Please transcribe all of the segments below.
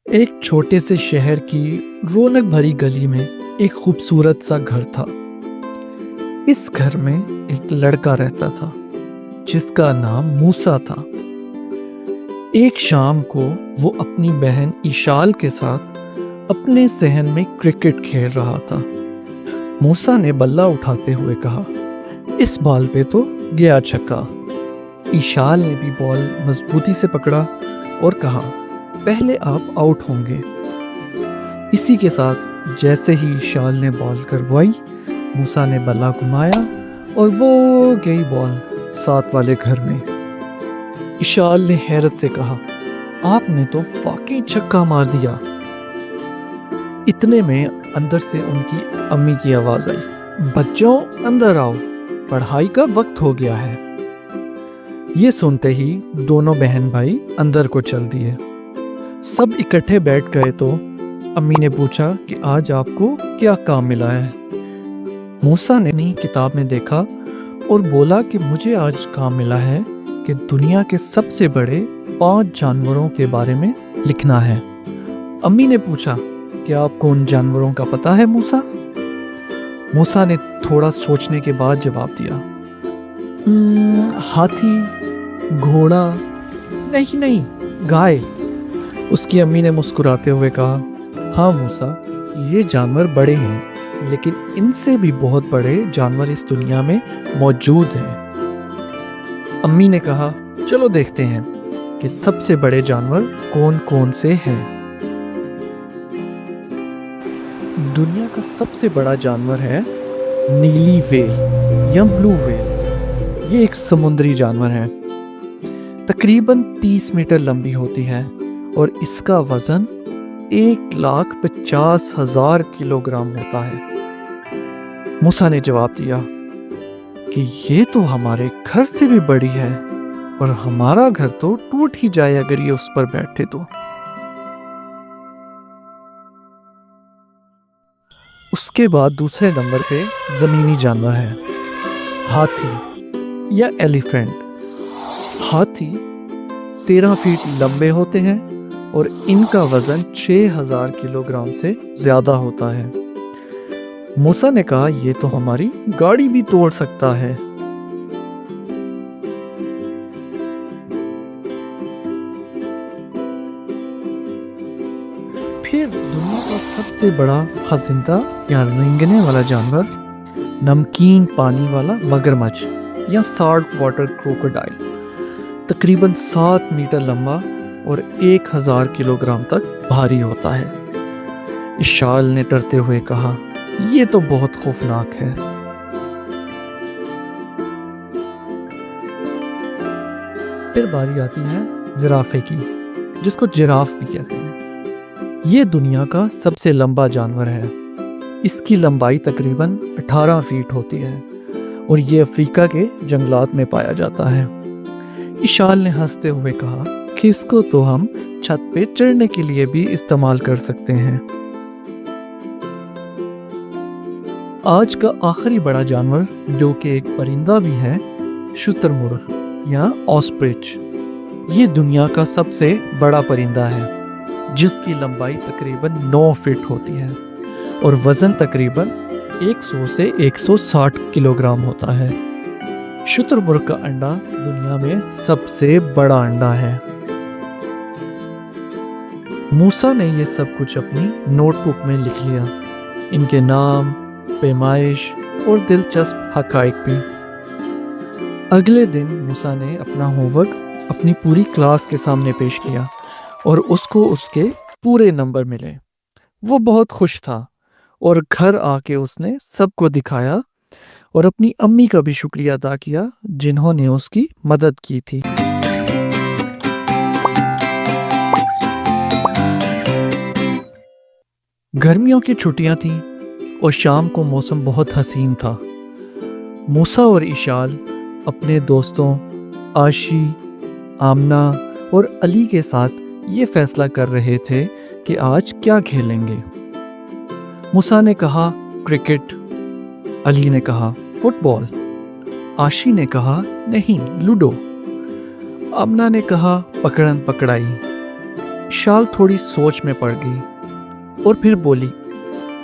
एक छोटे से शहर की रौनक भरी गली में एक खूबसूरत सा घर था। इस घर में एक लड़का रहता था जिसका नाम मूसा था। एक शाम को वो अपनी बहन इशाल के साथ अपने सहन में क्रिकेट खेल रहा था। मूसा ने बल्ला उठाते हुए कहा, इस बॉल पे तो गया छक्का। इशाल ने भी बॉल मजबूती से पकड़ा और कहा, पहले आप आउट होंगे। इसी के साथ जैसे ही इशाल ने बॉल करवाई, मूसा ने बल्ला घुमाया और वो गई बॉल साथ वाले घर में। इशाल ने हैरत से कहा, आपने तो वाकई छक्का मार दिया। इतने में अंदर से उनकी अम्मी की आवाज आई, बच्चों अंदर आओ, पढ़ाई का वक्त हो गया है। ये सुनते ही दोनों बहन भाई अंदर को चल दिए। सब इकट्ठे बैठ गए तो अम्मी ने पूछा कि आज आपको क्या काम मिला है। मूसा ने अपनी किताब में देखा और बोला कि मुझे आज काम मिला है कि दुनिया के सबसे बड़े 5 जानवरों के बारे में लिखना है। अम्मी ने पूछा, क्या आपको उन जानवरों का पता है मूसा? मूसा ने थोड़ा सोचने के बाद जवाब दिया, हाथी, घोड़ा, नहीं, गाय। उसकी अम्मी ने मुस्कुराते हुए कहा, हाँ मूसा, ये जानवर बड़े हैं, लेकिन इनसे भी बहुत बड़े जानवर इस दुनिया में मौजूद हैं। अम्मी ने कहा, चलो देखते हैं कि सबसे बड़े जानवर कौन कौन से हैं। दुनिया का सबसे बड़ा जानवर है नीली व्हेल या ब्लू व्हेल। ये एक समुद्री जानवर है, तकरीबन 30 मीटर लंबी होती है और इसका वजन 1,50,000 किलोग्राम होता है। मूसा ने जवाब दिया कि ये तो हमारे घर से भी बड़ी है और हमारा घर तो टूट ही जाए अगर ये उस पर बैठे तो। उसके बाद दूसरे नंबर पे जमीनी जानवर है हाथी या एलिफेंट। हाथी 13 फीट लंबे होते हैं और इनका वजन 6,000 किलोग्राम से ज्यादा होता है। मूसा ने कहा, ये तो हमारी गाड़ी भी तोड़ सकता है। फिर दुनिया का सबसे बड़ा खजिंदा या रेंगने वाला जानवर नमकीन पानी वाला मगरमच्छ या साल्ट वाटर क्रोकोडाइल, तकरीबन 7 मीटर लंबा और 1,000 किलोग्राम तक भारी होता है। इशाल ने डरते हुए कहा, ये तो बहुत खौफनाक है। फिर बारी आती है जिराफे की, जिसको जिराफ भी कहते हैं। ये दुनिया का सबसे लंबा जानवर है। इसकी लंबाई तकरीबन 18 फीट होती है और ये अफ्रीका के जंगलात में पाया जाता है। इशाल ने हंसते हुए कहा कि इसको तो हम छत पे चढ़ने के लिए भी इस्तेमाल कर सकते हैं। आज का आखिरी बड़ा जानवर, जो कि एक परिंदा भी है, शुतुरमुर्ग या ऑस्ट्रिच। ये दुनिया का सबसे बड़ा परिंदा है, जिसकी लंबाई तकरीबन 9 फीट होती है और वजन तकरीबन 100 से 160 किलोग्राम होता है। शुतुरमुर्ग का अंडा दुनिया में सबसे बड़ा अंडा है। मूसा ने ये सब कुछ अपनी नोटबुक में लिख लिया, इनके नाम, पैमाइश और दिलचस्प हकाइक भी। अगले दिन मूसा ने अपना होमवर्क अपनी पूरी क्लास के सामने पेश किया और उसको उसके पूरे नंबर मिले। वो बहुत खुश था और घर आके उसने सबको दिखाया और अपनी अम्मी का भी शुक्रिया अदा किया, जिन्होंने उसकी मदद की थी। गर्मियों की छुट्टियां थीं और शाम को मौसम बहुत हसीन था। मूसा और इशाल अपने दोस्तों आशी, आमना और अली के साथ ये फैसला कर रहे थे कि आज क्या खेलेंगे। मूसा ने कहा क्रिकेट, अली ने कहा फुटबॉल, आशी ने कहा नहीं लूडो, आमना ने कहा पकड़न पकड़ाई, इशाल थोड़ी सोच में पड़ गई और फिर बोली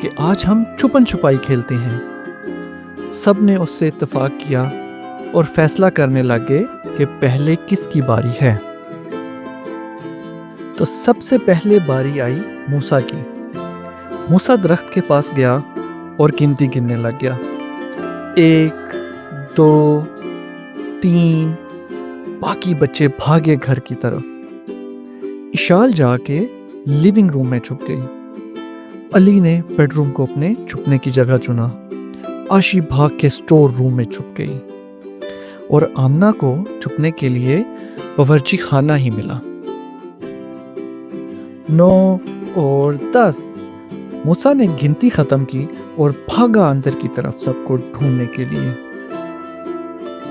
कि आज हम छुपन छुपाई खेलते हैं। सब ने उससे इत्तेफाक किया और फैसला करने लगे कि पहले किसकी बारी है। तो सबसे पहले बारी आई मूसा की। मूसा दरख्त के पास गया और गिनती गिनने लग गया। 1, 2, 3। बाकी बच्चे भागे घर की तरफ। इशाल जाके लिविंग रूम में छुप गई। अली ने बेडरूम को अपने छुपने की जगह चुना। आशी भाग के स्टोर रूम में छुप गई और आमना को छुपने के लिए बावर्ची खाना ही मिला। 9 और 10। मूसा ने गिनती खत्म की और भागा अंदर की तरफ सबको ढूंढने के लिए।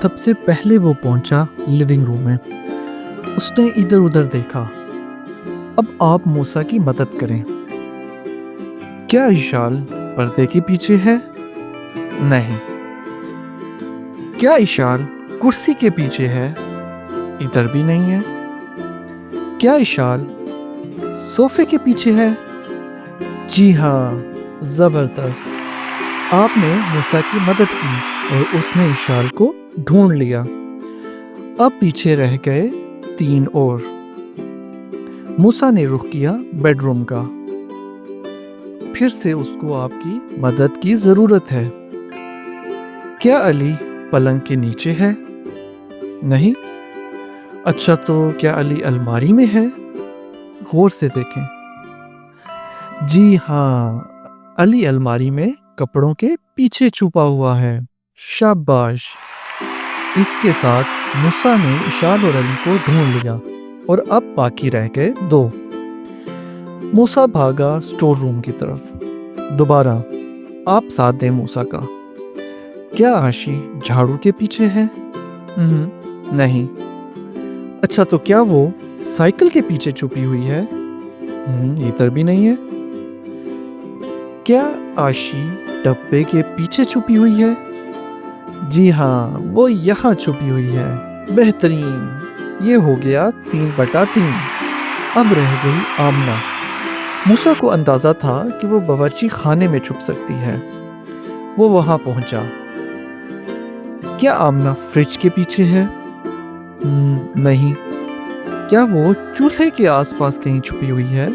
तब से पहले वो पहुंचा लिविंग रूम में। उसने इधर उधर देखा। अब आप मूसा की मदद करें। क्या इशाल पर्दे के पीछे है? नहीं। क्या इशाल कुर्सी के पीछे है? इधर भी नहीं है। क्या इशाल सोफे के पीछे है? जी हाँ, जबरदस्त। आपने मूसा की मदद की और उसने इशाल को ढूंढ लिया। अब पीछे रह गए 3 और। मूसा ने रुख किया बेडरूम का। फिर से उसको आपकी मदद की जरूरत है। क्या अली पलंग के नीचे है? नहीं। अच्छा, तो क्या अली अलमारी में है? गौर से देखें। जी हाँ, अली अलमारी में कपड़ों के पीछे छुपा हुआ है। शाबाश। इसके साथ मूसा ने इशाल और अली को ढूंढ लिया और अब बाकी रह गए 2। मूसा भागा स्टोर रूम की तरफ। दोबारा आप साथ दें मूसा का। क्या आशी झाड़ू के पीछे है? नहीं। अच्छा, तो क्या वो साइकिल के पीछे छुपी हुई है? इधर भी नहीं है। क्या आशी डब्बे के पीछे छुपी हुई है? जी हाँ, वो यहाँ छुपी हुई है। बेहतरीन। ये हो गया 3/3। अब रह गई आमना। मूसा को अंदाजा था कि वो बावर्ची खाने में छुप सकती है। वो वहां पहुंचा। क्या आमना फ्रिज के पीछे है? नहीं। क्या वो चूल्हे के आसपास कहीं छुपी हुई है?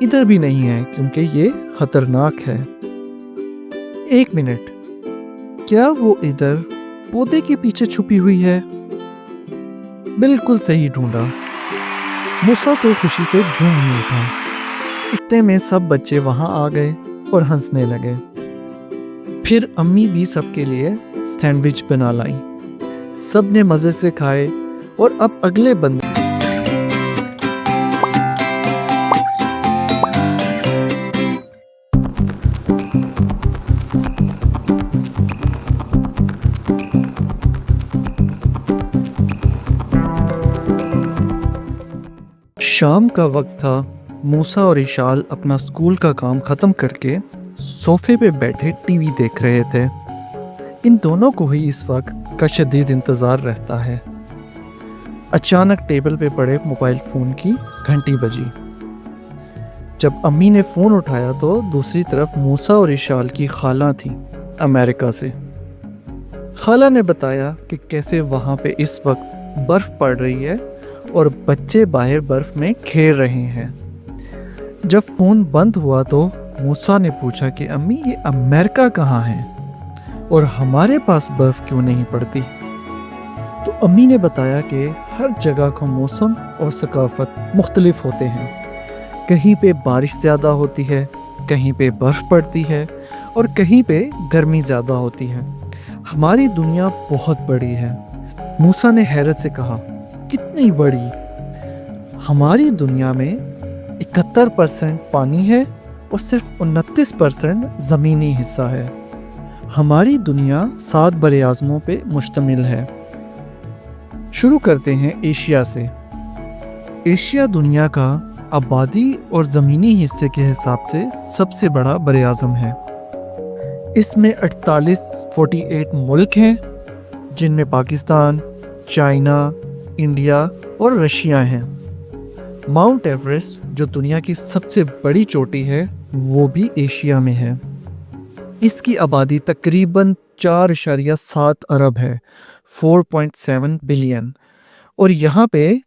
इधर भी नहीं है, क्योंकि ये खतरनाक है। 1 मिनट। क्या वो इधर पौधे के पीछे छुपी हुई है? बिल्कुल सही ढूंढा। मूसा तो खुशी से झूम ही उठा। इतने में सब बच्चे वहां आ गए और हंसने लगे। फिर अम्मी भी सबके लिए सैंडविच बना लाई। सब ने मजे से खाए और अब अगले बंदे शाम का वक्त था। मूसा और इशाल अपना स्कूल का काम ख़त्म करके सोफे पे बैठे टीवी देख रहे थे। इन दोनों को ही इस वक्त का शदीद इंतज़ार रहता है। अचानक टेबल पे पड़े मोबाइल फ़ोन की घंटी बजी। जब अम्मी ने फ़ोन उठाया तो दूसरी तरफ मूसा और इशाल की खाला थी अमेरिका से। खाला ने बताया कि कैसे वहाँ पे इस वक्त बर्फ़ पड़ रही है और बच्चे बाहर बर्फ़ में खेल रहे हैं। जब फ़ोन बंद हुआ तो मूसा ने पूछा कि अम्मी, ये अमेरिका कहाँ है और हमारे पास बर्फ़ क्यों नहीं पड़ती? तो अम्मी ने बताया कि हर जगह का मौसम और सकाफत मुख्तलिफ होते हैं। कहीं पे बारिश ज़्यादा होती है, कहीं पे बर्फ़ पड़ती है और कहीं पे गर्मी ज़्यादा होती है। हमारी दुनिया बहुत बड़ी है। मूसा ने हैरत से कहा, कितनी बड़ी? हमारी दुनिया में 71% पानी है और सिर्फ 29% ज़मीनी हिस्सा है। हमारी दुनिया 7 बड़े आज़मों पे मुश्तमिल है। शुरू करते हैं एशिया से। एशिया दुनिया का आबादी और ज़मीनी हिस्से के हिसाब से सबसे बड़ा बड़े आज़म है। इसमें 48 मुल्क हैं, जिनमें पाकिस्तान, चाइना, इंडिया और रशिया हैं। माउंट एवरेस्ट जो दुनिया की सबसे बड़ी चोटी है वो भी एशिया में है। इसकी आबादी तकरीबन 4.7 अरब है, 4.7 बिलियन, और यहाँ पे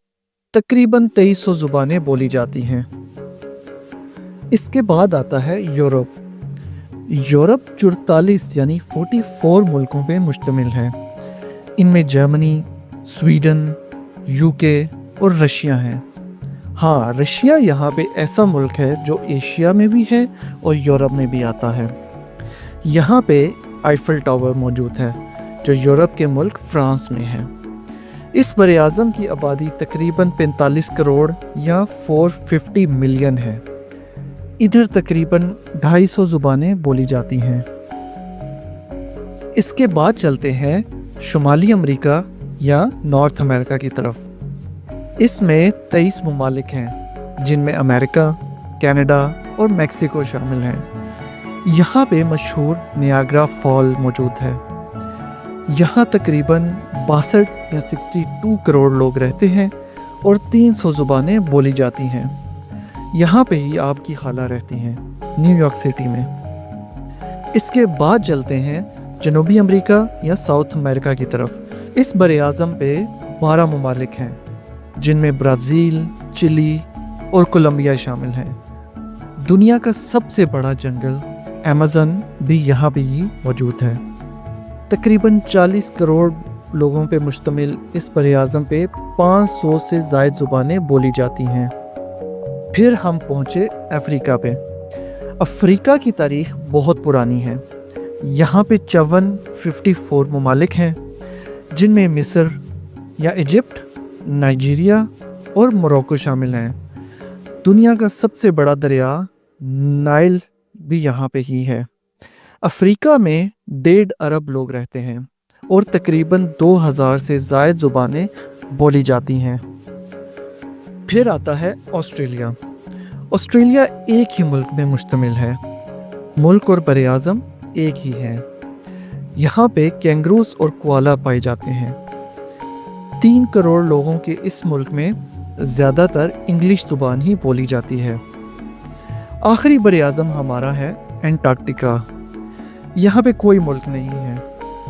तकरीबन 2300 जुबानें बोली जाती हैं। इसके बाद आता है यूरोप। यूरोप 44 यानी 44 मुल्कों पे मुश्तमिल है। इनमें जर्मनी, स्वीडन, यूके और रशिया हैं। हाँ, रशिया यहाँ पे ऐसा मुल्क है जो एशिया में भी है और यूरोप में भी आता है। यहाँ पे आईफल टावर मौजूद है जो यूरोप के मुल्क फ्रांस में है। इस बरे-आज़म की आबादी तकरीबन 45 करोड़ या 450 मिलियन है। इधर तकरीबन 250 जुबानें बोली जाती हैं। इसके बाद चलते हैं शुमाली अमेरिका या नॉर्थ अमेरिका की तरफ। इसमें 23 ममालिक हैं जिनमें अमेरिका, कनाडा और मेक्सिको शामिल हैं। यहाँ पे मशहूर नियाग्रा फॉल मौजूद है। यहाँ तकरीबन 62 या 62 करोड़ लोग रहते हैं और 300 जुबानें बोली जाती हैं। यहाँ पे ही आपकी खाला रहती हैं, न्यूयॉर्क सिटी में। इसके बाद चलते हैं जनूबी अमेरिका या साउथ अमेरिका की तरफ। इस बरे-आज़म पे 12 ममालिक हैं जिनमें ब्राज़ील, चिली और कोलंबिया शामिल हैं। दुनिया का सबसे बड़ा जंगल अमेज़न भी यहाँ पे ही मौजूद है। तकरीबन 40 करोड़ लोगों पे मुश्तमिल इस बरे-आज़म पे 500 से ज़ायद ज़ुबानें बोली जाती हैं। फिर हम पहुँचे अफ्रीका पे। अफ्रीका की तारीख बहुत पुरानी है। यहाँ पे 54 ममालिक हैं जिनमें मिस्र या इजिप्ट, नाइजीरिया और मोरक्को शामिल हैं। दुनिया का सबसे बड़ा दरिया नाइल भी यहाँ पे ही है। अफ्रीका में 1.5 अरब लोग रहते हैं और तकरीबन 2000 से ज़ायद ज़ुबानें बोली जाती हैं। फिर आता है ऑस्ट्रेलिया। ऑस्ट्रेलिया एक ही मुल्क में मुश्तमिल है। मुल्क और बरे-आज़म एक ही है। यहाँ पे कैंगरूस और कोआला पाए जाते हैं। 3 करोड़ लोगों के इस मुल्क में ज़्यादातर इंग्लिश ज़ुबान ही बोली जाती है। आखिरी बरे-आज़म हमारा है एंटार्क्टिका। यहाँ पे कोई मुल्क नहीं है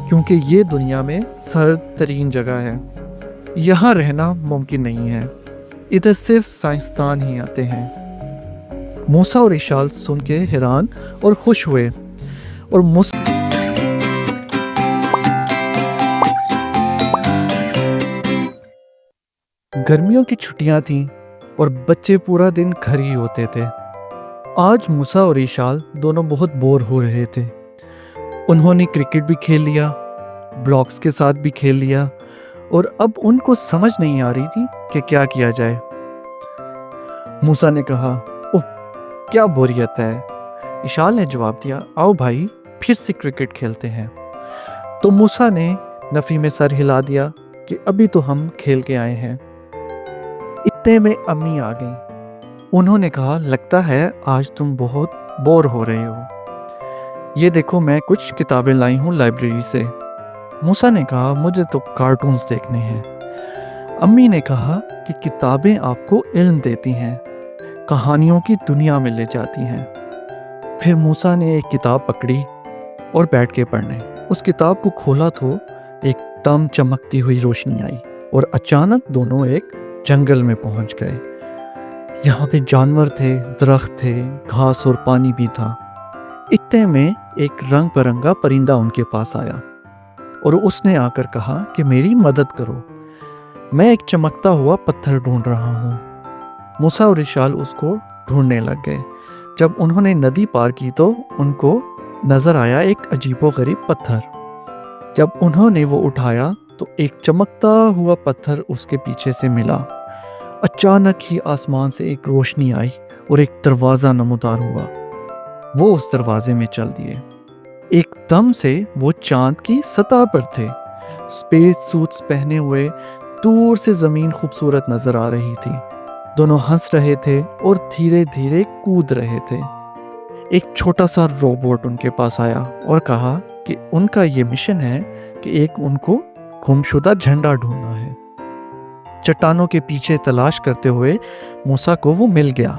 क्योंकि ये दुनिया में सर्द तरीन जगह है। यहाँ रहना मुमकिन नहीं है। इधर सिर्फ साइंसदान ही आते हैं। मूसा और इशाल सुन के हैरान और खुश हुए और गर्मियों की छुट्टियां थीं और बच्चे पूरा दिन घर ही होते थे। आज मूसा और इशाल दोनों बहुत बोर हो रहे थे। उन्होंने क्रिकेट भी खेल लिया, ब्लॉक्स के साथ भी खेल लिया और अब उनको समझ नहीं आ रही थी कि क्या किया जाए। मूसा ने कहा, ओह क्या बोरियत है। इशाल ने जवाब दिया, आओ भाई फिर से क्रिकेट खेलते हैं। तो मूसा ने नफ़ी में सर हिला दिया कि अभी तो हम खेल के आए हैं। इतने में अम्मी आ गई। उन्होंने कहा, लगता है आज तुम बहुत बोर हो रहे हो। ये देखो मैं कुछ किताबें लाई हूँ लाइब्रेरी से। मूसा ने कहा, मुझे तो कार्टून्स देखने हैं। अम्मी ने कहा कि किताबें आपको इल्म देती हैं, कहानियों की दुनिया में ले जाती हैं। फिर मूसा ने एक किताब पकड़ी और बैठ के पढ़ने। उस किताब को खोला तो एकदम चमकती हुई रोशनी आई और अचानक दोनों एक जंगल में पहुंच गए। यहाँ पे जानवर थे, दरख्त थे, घास और पानी भी था। इतने में एक रंग बिरंगा परिंदा उनके पास आया और उसने आकर कहा कि मेरी मदद करो, मैं एक चमकता हुआ पत्थर ढूंढ रहा हूँ। मूसा और इशाल उसको ढूंढने लग गए। जब उन्होंने नदी पार की तो उनको नजर आया एक अजीबोगरीब पत्थर। जब उन्होंने वो उठाया तो एक चमकता हुआ पत्थर उसके पीछे से मिला। अचानक ही आसमान से एक रोशनी आई और एक दरवाज़ा नमूदार हुआ। वो उस दरवाजे में चल दिए। एकदम से वो चांद की सतह पर थे। स्पेस सूट्स पहने हुए दूर से ज़मीन खूबसूरत नजर आ रही थी। दोनों हंस रहे थे और धीरे धीरे कूद रहे थे। एक छोटा सा रोबोट उनके पास आया और कहा कि उनका ये मिशन है कि एक उनको गुमशुदा झंडा ढूंढना है। चट्टानों के पीछे तलाश करते हुए मूसा को वो मिल गया।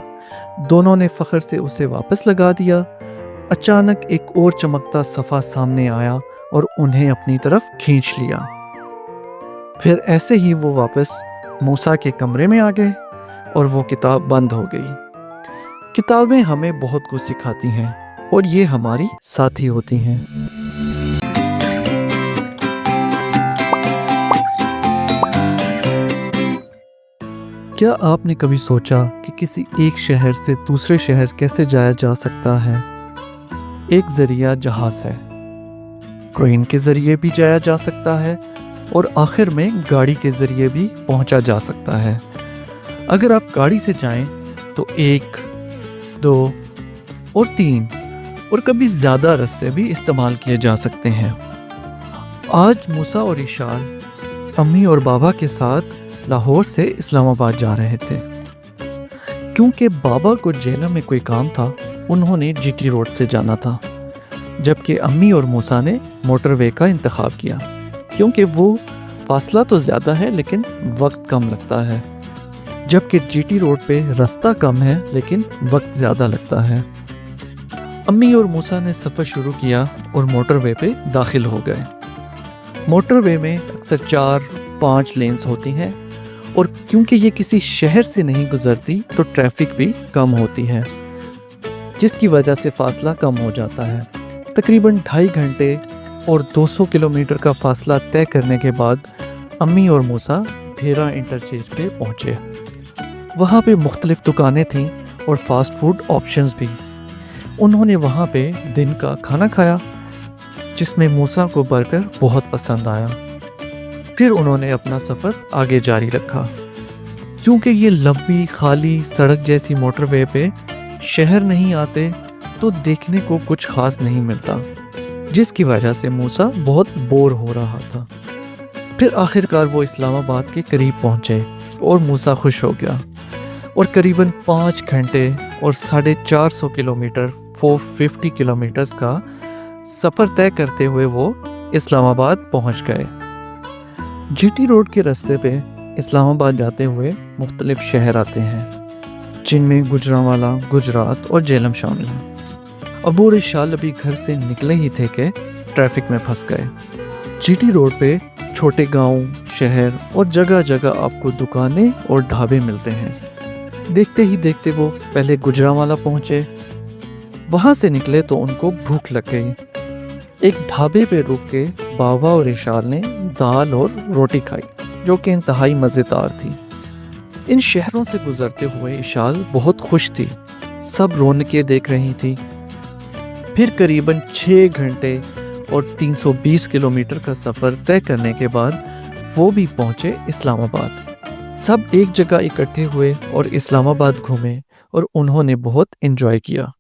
दोनों ने फख्र से उसे वापस लगा दिया। अचानक एक और चमकता सफ़ा सामने आया और उन्हें अपनी तरफ खींच लिया। फिर ऐसे ही वो वापस मूसा के कमरे में आ गए और वो किताब बंद हो गई। किताबें हमें बहुत कुछ सिखाती हैं और ये हमारी साथी होती हैं। क्या आपने कभी सोचा कि किसी एक शहर से दूसरे शहर कैसे जाया जा सकता है? एक ज़रिया जहाज़ है, ट्रेन के ज़रिए भी जाया जा सकता है और आखिर में गाड़ी के ज़रिए भी पहुंचा जा सकता है। अगर आप गाड़ी से जाएं तो 1, 2 और 3 और कभी ज़्यादा रास्ते भी इस्तेमाल किए जा सकते हैं। आज मूसा और इशाल अम्मी और बाबा के साथ लाहौर से इस्लामाबाद जा रहे थे। क्योंकि बाबा को जेलम में कोई काम था, उन्होंने जीटी रोड से जाना था, जबकि अम्मी और मूसा ने मोटरवे का इंतखाब किया क्योंकि वो फासला तो ज़्यादा है लेकिन वक्त कम लगता है, जबकि जीटी रोड पे रास्ता कम है लेकिन वक्त ज़्यादा लगता है। अम्मी और मूसा ने सफ़र शुरू किया और मोटरवे पे दाखिल हो गए। मोटरवे में अक्सर 4-5 लेन्स होती हैं और क्योंकि ये किसी शहर से नहीं गुजरती तो ट्रैफिक भी कम होती है, जिसकी वजह से फासला कम हो जाता है। तकरीबन 2.5 घंटे और 200 किलोमीटर का फासला तय करने के बाद अम्मी और मूसा भेरा इंटरचेंज पे पहुँचे। वहाँ पे मुख्तलिफ दुकानें थीं और फास्ट फूड ऑप्शंस भी। उन्होंने वहाँ पे दिन का खाना खाया जिसमें मूसा को बर्गर बहुत पसंद आया। फिर उन्होंने अपना सफ़र आगे जारी रखा। क्योंकि ये लंबी खाली सड़क जैसी मोटरवे पे शहर नहीं आते तो देखने को कुछ ख़ास नहीं मिलता, जिसकी वजह से मूसा बहुत बोर हो रहा था। फिर आखिरकार वो इस्लामाबाद के करीब पहुँचे और मूसा खुश हो गया और करीबन 5 घंटे और 450 किलोमीटर 450 किलोमीटर्स का सफ़र तय करते हुए वो इस्लामाबाद पहुँच गए। जीटी रोड के रास्ते पे इस्लामाबाद जाते हुए मुख्तलिफ शहर आते हैं, जिनमें गुजरांवाला, गुजरात और जेलम शामिल हैं। अबू और इशाल अभी घर से निकले ही थे कि ट्रैफिक में फंस गए। जीटी रोड पे छोटे गांव, शहर और जगह जगह आपको दुकानें और ढाबे मिलते हैं। देखते ही देखते वो पहले गुजरांवाला पहुँचे। वहाँ से निकले तो उनको भूख लग गई। एक ढाबे पे रुक के बाबा और इशाल ने दाल और रोटी खाई, जो कि इंतहाई मज़ेदार थी। इन शहरों से गुजरते हुए इशाल बहुत खुश थी, सब रौनकें देख रही थी। फिर करीबन 6 घंटे और 320 किलोमीटर का सफ़र तय करने के बाद वो भी पहुँचे इस्लामाबाद। सब एक जगह इकट्ठे हुए और इस्लामाबाद घूमे और उन्होंने बहुत एंजॉय किया।